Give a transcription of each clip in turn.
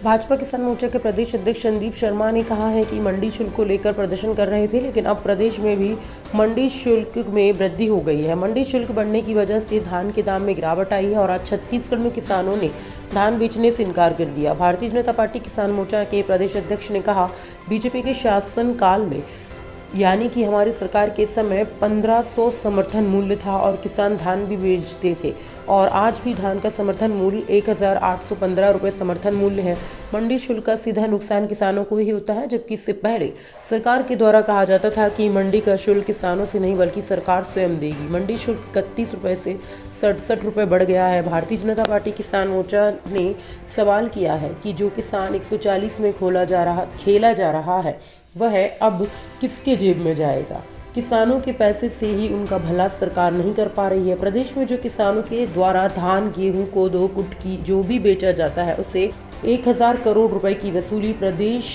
भाजपा किसान मोर्चा के प्रदेश अध्यक्ष संदीप शर्मा ने कहा है कि मंडी शुल्क को लेकर प्रदर्शन कर रहे थे, लेकिन अब प्रदेश में भी मंडी शुल्क में वृद्धि हो गई है। मंडी शुल्क बढ़ने की वजह से धान के दाम में गिरावट आई है और आज छत्तीसगढ़ में किसानों ने धान बेचने से इनकार कर दिया। भारतीय जनता पार्टी किसान मोर्चा के प्रदेश अध्यक्ष ने कहा, बीजेपी के शासन काल में यानी कि हमारी सरकार के समय 1500 समर्थन मूल्य था और किसान धान भी बेचते थे और आज भी धान का समर्थन मूल्य 1815 रुपये समर्थन मूल्य है। मंडी शुल्क का सीधा नुकसान किसानों को ही होता है, जबकि इससे पहले सरकार के द्वारा कहा जाता था कि मंडी का शुल्क किसानों से नहीं बल्कि सरकार स्वयं देगी। मंडी शुल्क 31 रुपये से 67 रुपये बढ़ गया है। भारतीय जनता पार्टी किसान मोर्चा ने सवाल किया है कि जो किसान 140 में खेला जा रहा है वह अब किसके जेब में जाएगा। किसानों के पैसे से ही उनका भला सरकार नहीं कर पा रही है। प्रदेश में जो किसानों के द्वारा धान, गेहूं, कोदो, कुटकी जो भी बेचा जाता है उसे 1000 करोड़ रुपए की वसूली प्रदेश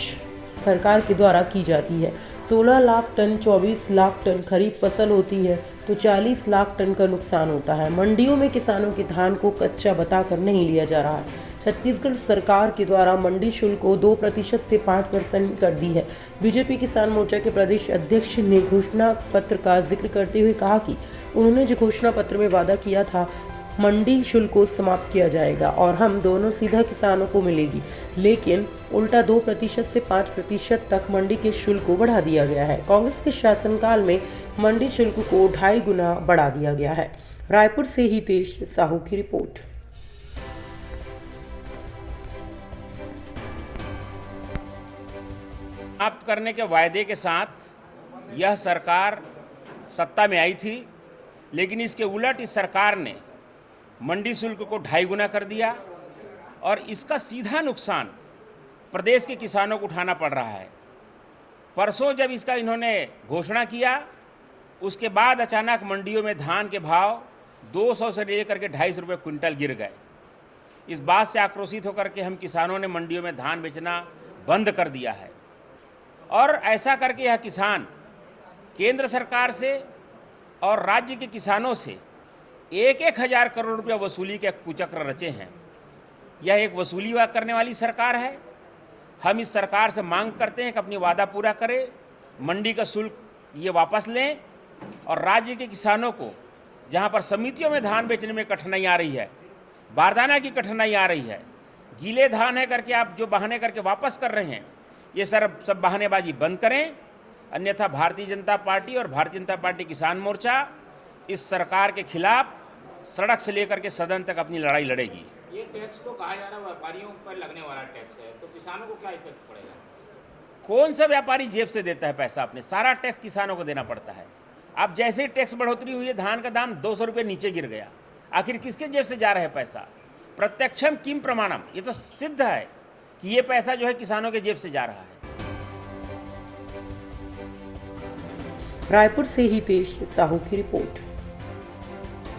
सरकार के द्वारा की जाती है। 16 लाख टन 24 लाख टन खरीफ फसल होती है तो 40 लाख टन का नुकसान होता है। मंडियों में किसानों के धान को कच्चा बताकर नहीं लिया जा रहा है। छत्तीसगढ़ सरकार के द्वारा मंडी शुल्क को 2% से 5% कर दी है। बीजेपी किसान मोर्चा के प्रदेश अध्यक्ष ने घोषणा पत्र का जिक्र करते हुए कहा कि उन्होंने जो घोषणा पत्र में वादा किया था मंडी शुल्क को समाप्त किया जाएगा और हम दोनों सीधा किसानों को मिलेगी, लेकिन उल्टा 2% से 5% तक मंडी के शुल्क को बढ़ा दिया गया है। कांग्रेस के शासनकाल में मंडी शुल्क को 2.5 गुना बढ़ा दिया गया है। रायपुर से हितेश साहू की रिपोर्ट। समाप्त करने के वायदे के साथ यह सरकार सत्ता में आई थी, लेकिन इसके उलट इस सरकार ने मंडी शुल्क को 2.5 गुना कर दिया और इसका सीधा नुकसान प्रदेश के किसानों को उठाना पड़ रहा है। परसों जब इसका इन्होंने घोषणा किया उसके बाद अचानक मंडियों में धान के भाव 200 से लेकर के 250 रुपये क्विंटल गिर गए। इस बात से आक्रोशित होकर के हम किसानों ने मंडियों में धान बेचना बंद कर दिया है और ऐसा करके यह किसान केंद्र सरकार से और राज्य के किसानों से 1,000 करोड़ रुपया वसूली के कुचक्र रचे हैं। यह एक वसूली करने वाली सरकार है। हम इस सरकार से मांग करते हैं कि अपनी वादा पूरा करे, मंडी का शुल्क ये वापस लें और राज्य के किसानों को जहां पर समितियों में धान बेचने में कठिनाई आ रही है, बारदाना की कठिनाई आ रही है, गीले धान है करके आप जो बहाने करके वापस कर रहे हैं, ये सब बहानेबाजी बंद करें, अन्यथा भारतीय जनता पार्टी और भारतीय जनता पार्टी किसान मोर्चा इस सरकार के खिलाफ सड़क से लेकर के सदन तक अपनी लड़ाई लड़ेगी। ये टैक्स तो कहा जा रहा है व्यापारियों पर लगने वाला टैक्स है, तो किसानों को क्या इफेक्ट पड़ेगा? कौन सा व्यापारी जेब से देता है पैसा? अपने सारा टैक्स किसानों को देना पड़ता है। अब जैसे ही टैक्स बढ़ोतरी हुई है, धान का दाम 200 रुपये नीचे गिर गया। आखिर किसके जेब से जा रहा है पैसा? प्रत्यक्षम किम प्रमाणम, ये तो सिद्ध है कि ये पैसा जो है किसानों के जेब से जा रहा है। रायपुर से हितेश साहू की रिपोर्ट।